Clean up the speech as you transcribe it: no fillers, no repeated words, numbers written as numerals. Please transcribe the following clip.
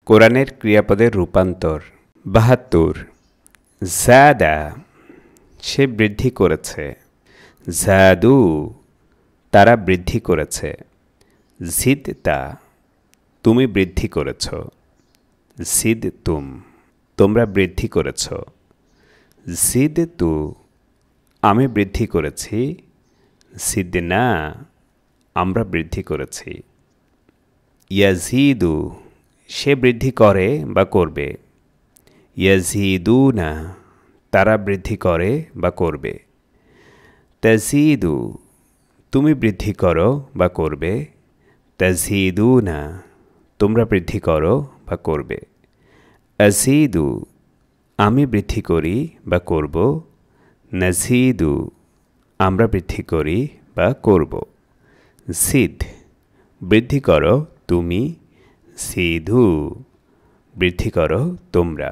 কোরআনের ক্রিয়াপদের রূপান্তর ৭২ জাদা সে বৃদ্ধি করেছে, জাদু তারা বৃদ্ধি করেছে, জিদতা তুমি বৃদ্ধি করেছ, জিদতুম তোমরা বৃদ্ধি করেছ, জিদতু আমি বৃদ্ধি করেছি, জিদনা আমরা বৃদ্ধি করেছি। ইয়াজিদু সে বৃদ্ধি করে বা করবে, ইয়াজিদুনা তারা বৃদ্ধি করে বা করবে, তাজিদু তুমি বৃদ্ধি করো বা করবে, তাজিদুনা তোমরা বৃদ্ধি করো বা করবে, আজিদু আমি বৃদ্ধি করি বা করব, নাজিদু আমরা বৃদ্ধি করি বা করব, জিদ বৃদ্ধি করো তুমি, জিদু বৃদ্ধি করো তোমরা।